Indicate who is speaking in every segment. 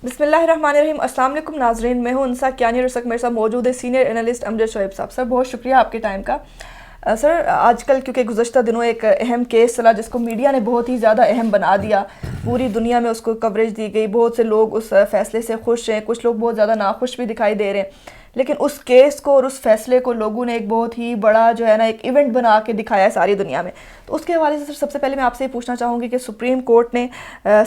Speaker 1: بسم اللہ الرحمن الرحیم. السلام علیکم ناظرین, میں ہوں انسا کیانی اور میرے ساتھ موجود ہے سینئر انالسٹ امجد شعیب صاحب. سر بہت شکریہ آپ کے ٹائم کا. سر آج کل کیونکہ گزشتہ دنوں ایک اہم کیس چلا جس کو میڈیا نے بہت ہی زیادہ اہم بنا دیا, پوری دنیا میں اس کو کوریج دی گئی, بہت سے لوگ اس فیصلے سے خوش ہیں, کچھ لوگ بہت زیادہ ناخوش بھی دکھائی دے رہے ہیں, لیکن اس کیس کو اور اس فیصلے کو لوگوں نے ایک بہت ہی بڑا جو ہے نا ایک ایونٹ بنا کے دکھایا ہے ساری دنیا میں. تو اس کے حوالے سے سر سب سے پہلے میں آپ سے یہ پوچھنا چاہوں گی کہ سپریم کورٹ نے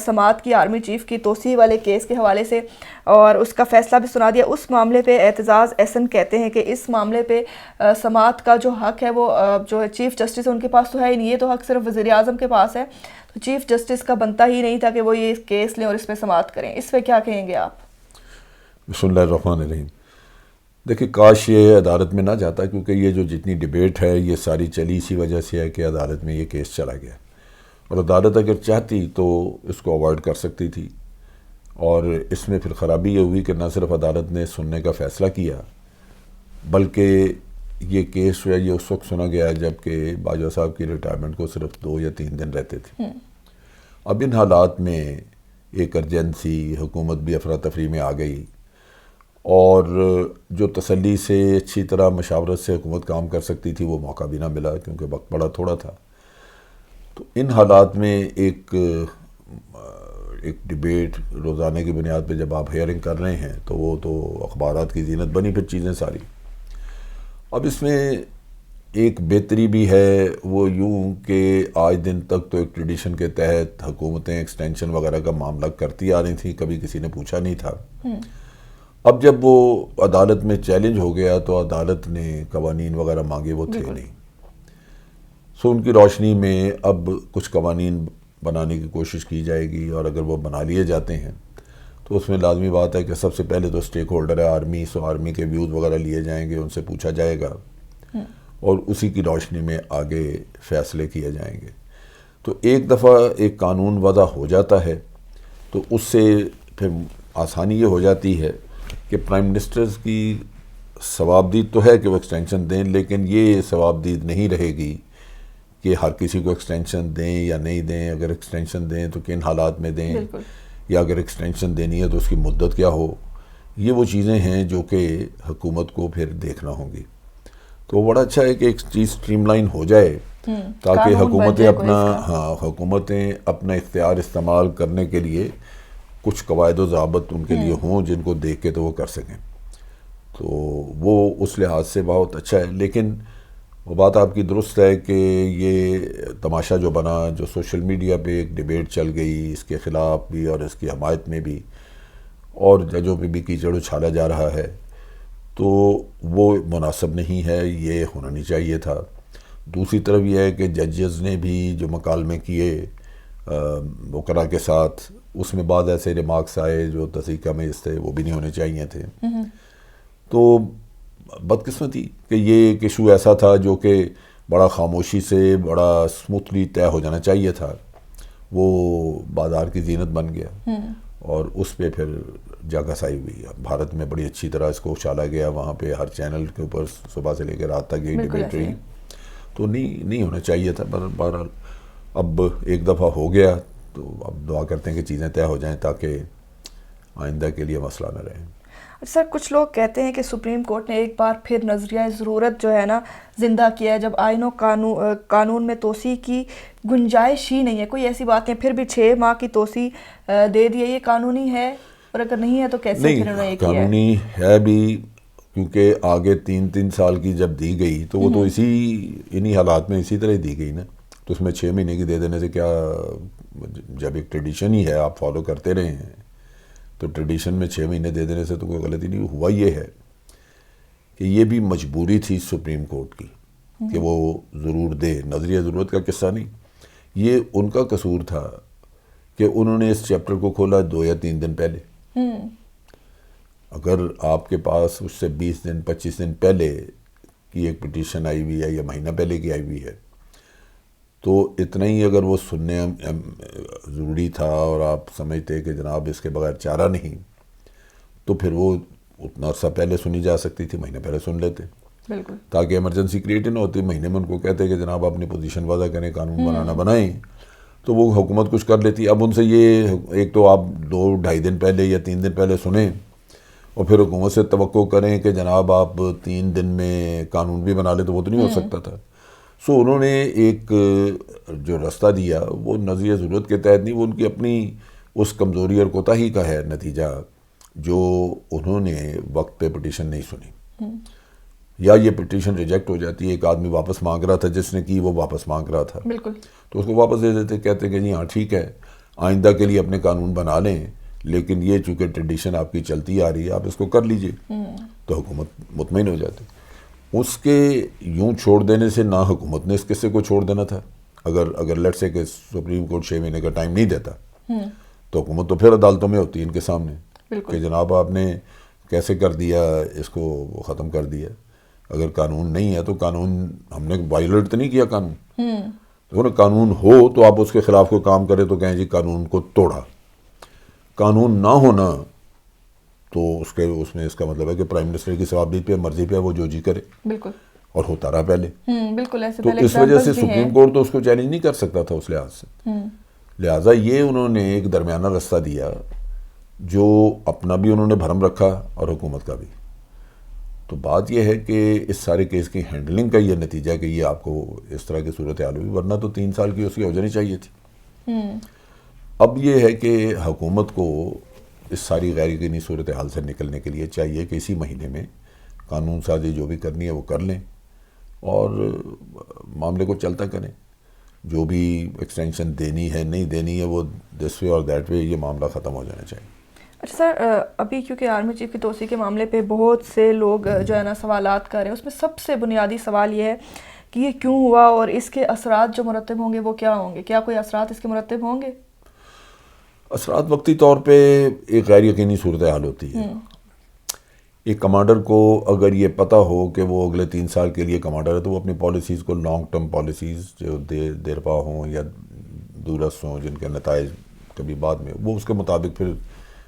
Speaker 1: سماعت کی آرمی چیف کی توسیع والے کیس کے حوالے سے اور اس کا فیصلہ بھی سنا دیا. اس معاملے پہ اعتزاز احسن کہتے ہیں کہ اس معاملے پہ سماعت کا جو حق ہے وہ جو چیف جسٹس ہے ان کے پاس تو ہے ہی نہیں, یہ تو حق صرف وزیر اعظم کے پاس ہے. تو چیف جسٹس کا بنتا ہی نہیں تھا کہ وہ یہ کیس لیں اور اس پہ سماعت کریں. اس پہ کیا کہیں گے آپ؟
Speaker 2: بسم اللہ الرحمن الرحیم. دیکھیں کاش یہ عدالت میں نہ جاتا, کیونکہ یہ جو جتنی ڈیبیٹ ہے یہ ساری چلی اسی وجہ سے ہے کہ عدالت میں یہ کیس چلا گیا, اور عدالت اگر چاہتی تو اس کو اوائڈ کر سکتی تھی. اور اس میں پھر خرابی یہ ہوئی کہ نہ صرف عدالت نے سننے کا فیصلہ کیا, بلکہ یہ کیس جو ہے یہ اس وقت سنا گیا جب کہ باجوہ صاحب کی ریٹائرمنٹ کو صرف 2 یا 3 دن رہتے تھے. اب ان حالات میں ایک ارجنسی, حکومت بھی افراتفری میں آ گئی, اور جو تسلی سے اچھی طرح مشاورت سے حکومت کام کر سکتی تھی وہ موقع بھی نہ ملا کیونکہ وقت بڑا تھوڑا تھا. تو ان حالات میں ایک ڈیبیٹ روزانہ کی بنیاد پہ جب آپ ہیئرنگ کر رہے ہیں تو وہ تو اخبارات کی زینت بنی پھر چیزیں ساری. اب اس میں ایک بہتری بھی ہے, وہ یوں کہ آج دن تک تو ایک ٹریڈیشن کے تحت حکومتیں ایکسٹینشن وغیرہ کا معاملہ کرتی آ رہی تھیں, کبھی کسی نے پوچھا نہیں تھا. اب جب وہ عدالت میں چیلنج ہو گیا تو عدالت نے قوانین وغیرہ مانگے, وہ تھے نہیں. سو ان کی روشنی میں اب کچھ قوانین بنانے کی کوشش کی جائے گی, اور اگر وہ بنا لیے جاتے ہیں تو اس میں لازمی بات ہے کہ سب سے پہلے تو اسٹیک ہولڈر ہے آرمی, سو آرمی کے ویوز وغیرہ لیے جائیں گے, ان سے پوچھا جائے گا اور اسی کی روشنی میں آگے فیصلے کیے جائیں گے. تو ایک دفعہ ایک قانون وضع ہو جاتا ہے تو اس سے پھر آسانی یہ ہو جاتی ہے کہ پرائم منسٹرز کی ثوابدید تو ہے کہ وہ ایکسٹینشن دیں, لیکن یہ ثوابدید نہیں رہے گی کہ ہر کسی کو ایکسٹینشن دیں یا نہیں دیں. اگر ایکسٹینشن دیں تو کن حالات میں دیں, یا اگر ایکسٹینشن دینی ہے تو اس کی مدت کیا ہو. یہ وہ چیزیں ہیں جو کہ حکومت کو پھر دیکھنا ہوں گی. تو بڑا اچھا ہے کہ ایک چیز اسٹریم لائن ہو جائے تاکہ حکومتیں اپنا اختیار استعمال کرنے کے لیے کچھ قواعد و ضوابط ان کے لیے ہوں جن کو دیکھ کے تو وہ کر سکیں. تو وہ اس لحاظ سے بہت اچھا ہے. لیکن وہ بات آپ کی درست ہے کہ یہ تماشا جو بنا, جو سوشل میڈیا پہ ایک ڈیبیٹ چل گئی اس کے خلاف بھی اور اس کی حمایت میں بھی, اور ججوں پہ بھی کیچڑ اچھالا جا رہا ہے, تو وہ مناسب نہیں ہے, یہ ہونا نہیں چاہیے تھا. دوسری طرف یہ ہے کہ ججز نے بھی جو مکالمے کیے وکلاء کے ساتھ, اس میں بعض ایسے ریمارکس آئے جو تصحیح میں اس تھے, وہ بھی نہیں ہونے چاہیے تھے. تو بدقسمتی کہ یہ ایک ایشو ایسا تھا جو کہ بڑا خاموشی سے بڑا اسموتھلی طے ہو جانا چاہیے تھا, وہ بازار کی زینت بن گیا اور اس پہ پھر جگہ سائی ہوئی. بھارت میں بڑی اچھی طرح اس کو اچھالا گیا, وہاں پہ ہر چینل کے اوپر صبح سے لے کے رات تک یہی ڈیبیٹ رہی. تو نہیں ہونا چاہیے تھا. بہرحال اب ایک دفعہ ہو گیا تو اب دعا کرتے ہیں کہ چیزیں طے ہو جائیں تاکہ آئندہ کے لیے مسئلہ نہ رہے.
Speaker 1: سر کچھ لوگ کہتے ہیں کہ سپریم کورٹ نے ایک بار پھر نظریہ ضرورت جو ہے نا زندہ کیا ہے, جب آئین و قانون میں توسیع کی گنجائش ہی نہیں ہے. کوئی ایسی بات نہیں, پھر بھی 6 ماہ کی توسیع دے دی ہے, یہ قانونی ہے؟ اور اگر نہیں ہے تو کیسے پھر انہوں نے یہ کیا ہے؟
Speaker 2: قانونی ہے بھی, کیونکہ آگے 3 سال کی جب دی گئی تو وہ تو انہی حالات میں اسی طرح دی گئی نا. تو اس میں 6 مہینے کی دے دینے سے کیا, جب ایک ٹریڈیشن ہی ہے آپ فالو کرتے رہے ہیں تو ٹریڈیشن میں 6 مہینے دے دینے سے تو کوئی غلطی نہیں. ہوا یہ ہے کہ یہ بھی مجبوری تھی سپریم کورٹ کی کہ وہ ضرور دے. نظریہ ضرورت کا قصہ نہیں, یہ ان کا قصور تھا کہ انہوں نے اس چیپٹر کو کھولا 2 یا 3 دن پہلے. اگر آپ کے پاس اس سے 20 دن 25 دن پہلے کی ایک پٹیشن آئی ہوئی ہے یا مہینہ پہلے کی آئی ہوئی ہے تو اتنا ہی اگر وہ سننے ضروری تھا اور آپ سمجھتے کہ جناب اس کے بغیر چارہ نہیں, تو پھر وہ اتنا عرصہ پہلے سنی جا سکتی تھی, مہینے پہلے سن لیتے
Speaker 1: بالکل,
Speaker 2: تاکہ ایمرجنسی کریٹ نہ ہوتی. مہینے میں ان کو کہتے کہ جناب اپنی پوزیشن وضع کریں, قانون بنانا بنائیں, تو وہ حکومت کچھ کر لیتی. اب ان سے یہ ایک تو آپ 2-2.5 دن پہلے یا 3 دن پہلے سنیں اور پھر حکومت سے توقع کریں کہ جناب آپ 3 دن میں قانون بھی بنا لیں, تو وہ تو نہیں ہو سکتا تھا. سو انہوں نے ایک جو راستہ دیا وہ نظریہ ضرورت کے تحت نہیں, وہ ان کی اپنی اس کمزوری اور کوتاہی کا ہے نتیجہ, جو انہوں نے وقت پہ پٹیشن نہیں سنی. یا یہ پٹیشن ریجیکٹ ہو جاتی ہے, ایک آدمی واپس مانگ رہا تھا, جس نے کی وہ واپس مانگ رہا تھا,
Speaker 1: بالکل, تو
Speaker 2: اس کو واپس دے دیتے, کہتے کہ جی ہاں ٹھیک ہے آئندہ کے لیے اپنے قانون بنا لیں, لیکن یہ چونکہ ٹریڈیشن آپ کی چلتی آ رہی ہے آپ اس کو کر لیجئے. تو حکومت مطمئن ہو جاتی. اس کے یوں چھوڑ دینے سے نہ حکومت نے اس قصے کو چھوڑ دینا تھا. اگر لیٹ سے کہ سپریم کورٹ 6 مہینے کا ٹائم نہیں دیتا تو حکومت تو پھر عدالتوں میں ہوتی ہے ان کے سامنے کہ جناب آپ نے کیسے کر دیا اس کو, وہ ختم کر دیا. اگر قانون نہیں ہے تو قانون ہم نے وائلیٹ تو نہیں کیا قانون. تو قانون ہو تو آپ اس کے خلاف کوئی کام کرے تو کہیں جی قانون کو توڑا. قانون نہ ہونا تو اس میں اس کا مطلب ہے کہ پرائم منسٹر کی ثوابدید پہ مرضی پہ وہ جو جی کرے.
Speaker 1: بالکل,
Speaker 2: اور ہوتا رہا پہلے.
Speaker 1: بالکل ایسے
Speaker 2: تو اس وجہ سے سپریم کورٹ تو اس کو چیلنج نہیں کر سکتا تھا اس لحاظ سے. لہٰذا یہ انہوں نے ایک درمیانہ راستہ دیا جو اپنا بھی انہوں نے بھرم رکھا اور حکومت کا بھی. تو بات یہ ہے کہ اس سارے کیس کی ہینڈلنگ کا یہ نتیجہ کہ یہ آپ کو اس طرح کی صورتحال ہوئی, ورنہ تو 3 سال کی اس کی ہو جانی چاہیے تھی. اب یہ ہے کہ حکومت کو اس ساری غیر یقینی صورتحال سے نکلنے کے لیے چاہیے کہ اسی مہینے میں قانون سازی جو بھی کرنی ہے وہ کر لیں اور معاملے کو چلتا کریں. جو بھی ایکسٹینشن دینی ہے نہیں دینی ہے وہ دس وے اور دیٹ وے یہ معاملہ ختم ہو جانا چاہیے.
Speaker 1: اچھا سر, ابھی کیونکہ آرمی چیف کی توسیع کے معاملے پہ بہت سے لوگ جو ہے نا سوالات کر رہے ہیں, اس میں سب سے بنیادی سوال یہ ہے کہ یہ کیوں ہوا اور اس کے اثرات جو مرتب ہوں گے وہ کیا ہوں گے. کیا کوئی اثرات اس کے مرتب ہوں گے؟
Speaker 2: اثرات وقتی طور پہ ایک غیر یقینی صورتحال ہوتی ہے. ایک کمانڈر کو اگر یہ پتہ ہو کہ وہ اگلے 3 سال کے لیے کمانڈر ہے تو وہ اپنی پالیسیز کو لانگ ٹرم پالیسیز جو دیرپا ہوں یا دورس ہوں جن کے نتائج کبھی بعد میں, وہ اس کے مطابق پھر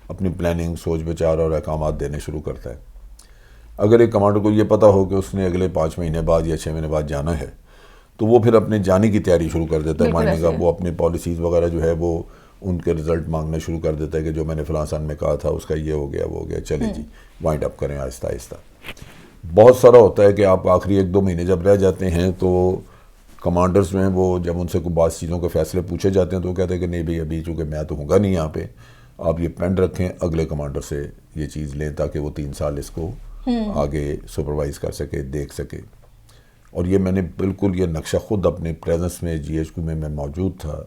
Speaker 2: اپنی پلاننگ سوچ بچار اور احکامات دینے شروع کرتا ہے. اگر ایک کمانڈر کو یہ پتہ ہو کہ اس نے اگلے 5 مہینے بعد یا 6 مہینے بعد جانا ہے تو وہ پھر اپنے جانے کی تیاری شروع کر دیتا ہے. ماننے کا وہ اپنی پالیسیز وغیرہ جو ہے وہ ان کے رزلٹ مانگنا شروع کر دیتا ہے کہ جو میں نے فلاں سن میں کہا تھا اس کا یہ ہو گیا وہ ہو گیا, چلیں جی وائنڈ اپ کریں آہستہ آہستہ. بہت سارا ہوتا ہے کہ آپ آخری 1-2 مہینے جب رہ جاتے ہیں تو کمانڈرز میں وہ جب ان سے کوئی بعض چیزوں کے فیصلے پوچھے جاتے ہیں تو وہ کہتے ہیں کہ نہیں بھائی ابھی چونکہ میں تو ہوں گا نہیں یہاں پہ, آپ یہ پینڈ رکھیں اگلے کمانڈر سے یہ چیز لیں تاکہ وہ 3 سال اس کو آگے سپروائز کر سکے, دیکھ سکے. اور یہ میں نے بالکل یہ نقشہ خود اپنے پریزنس میں GHQ میں موجود تھا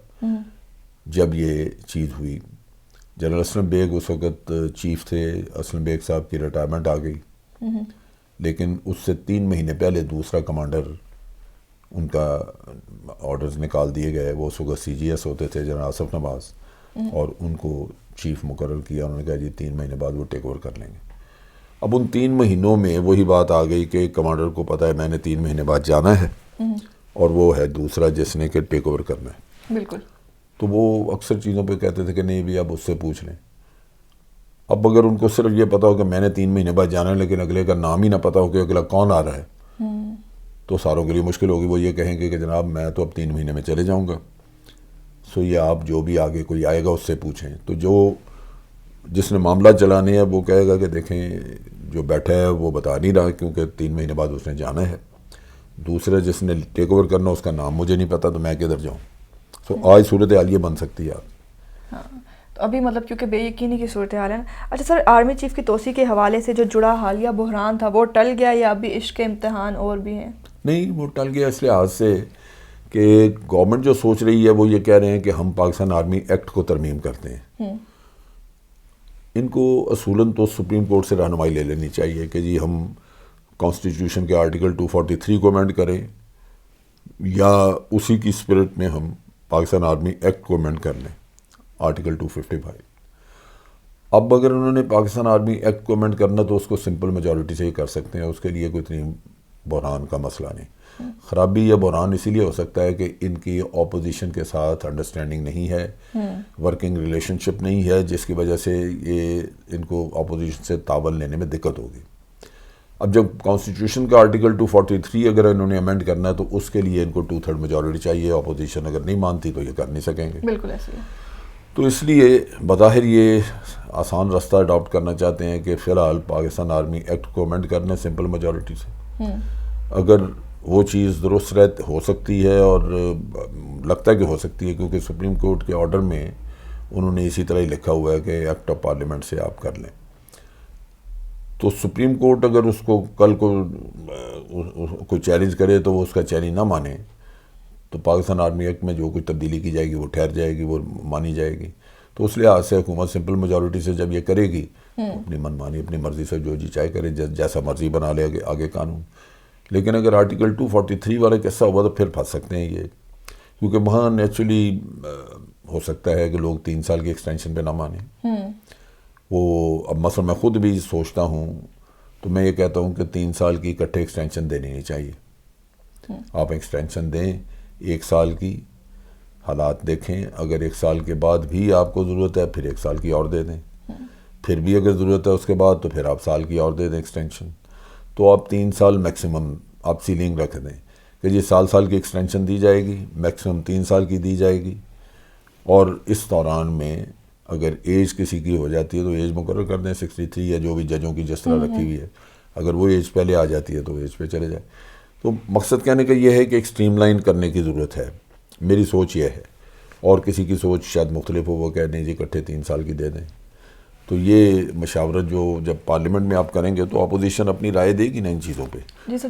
Speaker 2: جب یہ چیز ہوئی. جنرل اسلم بیگ اس وقت چیف تھے, اسلم بیگ صاحب کی ریٹائرمنٹ آ گئی, لیکن اس سے 3 مہینے پہلے دوسرا کمانڈر ان کا آرڈرز نکال دیے گئے. وہ اس وقت CGS ہوتے تھے جنرل آصف نواز, اور ان کو چیف مقرر کیا. انہوں نے کہا جی 3 مہینے بعد وہ ٹیک اوور کر لیں گے. اب ان 3 مہینوں میں وہی بات آ گئی کہ کمانڈر کو پتہ ہے میں نے 3 مہینے بعد جانا ہے اور وہ ہے دوسرا جس نے کہ ٹیک اوور کرنا ہے.
Speaker 1: بالکل.
Speaker 2: تو وہ اکثر چیزوں پہ کہتے تھے کہ نہیں بھی اب اس سے پوچھ لیں. اب اگر ان کو صرف یہ پتا ہو کہ میں نے 3 مہینے بعد جانا ہے لیکن اگلے کا نام ہی نہ پتا ہو کہ اگلا کون آ رہا ہے تو ساروں کے لیے مشکل ہوگی. وہ یہ کہیں گے کہ جناب میں تو اب 3 مہینے میں چلے جاؤں گا. سو یہ آپ جو بھی آگے کوئی آئے گا اس سے پوچھیں. تو جو جس نے معاملہ چلانے ہے وہ کہے گا کہ دیکھیں جو بیٹھا ہے وہ بتا نہیں رہا کیونکہ 3 مہینے بعد اس نے جانا ہے. دوسرا جس نے ٹیک اوور کرنا اس کا نام مجھے نہیں پتا تو میں کدھر جاؤں. سو آج صورتحال یہ بن سکتی ہے.
Speaker 1: ہاں تو ابھی مطلب کیونکہ بے یقینی کی صورتحال ہے نا. اچھا سر, آرمی چیف کی توسیع کے حوالے سے جو جڑا حالیہ بحران تھا وہ ٹل گیا یا ابھی عشق امتحان اور بھی ہیں؟
Speaker 2: نہیں, وہ ٹل گیا اس لحاظ سے کہ گورنمنٹ جو سوچ رہی ہے وہ یہ کہہ رہے ہیں کہ ہم پاکستان آرمی ایکٹ کو ترمیم کرتے ہیں. ان کو اصولاً تو سپریم کورٹ سے رہنمائی لے لینی چاہیے کہ جی ہم کانسٹیٹیوشن کے آرٹیکل 243 کو امینڈ کریں یا اسی کی اسپرٹ میں ہم پاکستان آرمی ایکٹ کو امینڈ کر لیں آرٹیکل 255. اب اگر انہوں نے پاکستان آرمی ایکٹ کو امینڈ کرنا تو اس کو سمپل میجورٹی سے ہی کر سکتے ہیں. اس کے لیے کوئی اتنی بحران کا مسئلہ نہیں. خرابی یا بحران اسی لیے ہو سکتا ہے کہ ان کی اپوزیشن کے ساتھ انڈرسٹینڈنگ نہیں ہے, ورکنگ ریلیشن شپ نہیں ہے, جس کی وجہ سے یہ ان کو اپوزیشن سے تعاون لینے میں دقت ہوگی. اب جب کانسٹیٹیوشن کا آرٹیکل 243 اگر انہوں نے امینڈ کرنا ہے تو اس کے لیے ان کو 2/3 میجورٹی چاہیے. اپوزیشن اگر نہیں مانتی تو یہ کر نہیں سکیں گے.
Speaker 1: بالکل ایسے ہی.
Speaker 2: تو اس لیے بظاہر یہ آسان رستہ اڈاپٹ کرنا چاہتے ہیں کہ فی الحال پاکستان آرمی ایکٹ کو امینڈ کرنا ہے سمپل میجورٹی سے. اگر وہ چیز درست ہو سکتی ہے اور لگتا ہے کہ ہو سکتی ہے کیونکہ سپریم کورٹ کے آرڈر میں انہوں نے اسی طرح ہی لکھا ہوا ہے کہ ایکٹ آف پارلیمنٹ سے آپ کر لیں. تو سپریم کورٹ اگر اس کو کل کو کوئی چیلنج کرے تو وہ اس کا چیلنج نہ مانے تو پاکستان آرمی ایکٹ میں جو کچھ تبدیلی کی جائے گی وہ ٹھہر جائے گی, وہ مانی جائے گی. تو اس لحاظ سے حکومت سمپل میجورٹی سے جب یہ کرے گی اپنی من مانی اپنی مرضی سے جو جی چاہے کرے, جیسا مرضی بنا لے آگے قانون. لیکن اگر آرٹیکل 243 والا قصہ ہوا تو پھر پھنس سکتے ہیں یہ, کیونکہ وہاں نیچرلی ہو سکتا ہے کہ لوگ 3 سال کی ایکسٹینشن پہ نہ مانیں. وہ اب مثلا میں خود بھی سوچتا ہوں تو میں یہ کہتا ہوں کہ 3 سال کی اکٹھے ایکسٹینشن دینی نہیں چاہیے. آپ ایکسٹینشن دیں 1 سال کی, حالات دیکھیں, اگر 1 سال کے بعد بھی آپ کو ضرورت ہے پھر 1 سال کی اور دے دیں, پھر بھی اگر ضرورت ہے اس کے بعد تو پھر آپ سال کی اور دے دیں ایکسٹینشن. تو آپ 3 سال میکسیمم آپ سیلنگ رکھ دیں کہ یہ سال کی ایکسٹینشن دی جائے گی, میکسیمم 3 سال کی دی جائے گی. اور اس دوران میں اگر ایج کسی کی ہو جاتی ہے تو ایج مقرر کر دیں 63 یا جو بھی ججوں کی جس طرح رکھی ہوئی ہے, اگر وہ ایج پہلے آ جاتی ہے تو ایج پہ چلے جائے. تو مقصد کہنے کا یہ ہے کہ ایک اسٹریم لائن کرنے کی ضرورت ہے. میری سوچ یہ ہے, اور کسی کی سوچ شاید مختلف ہو, وہ کہہ دیں جی اکٹھے 3 سال کی دے دیں. تو یہ مشاورت جو جب پارلیمنٹ میں آپ کریں گے تو اپوزیشن اپنی رائے دے گی نا ان چیزوں پہ.
Speaker 1: جی سر.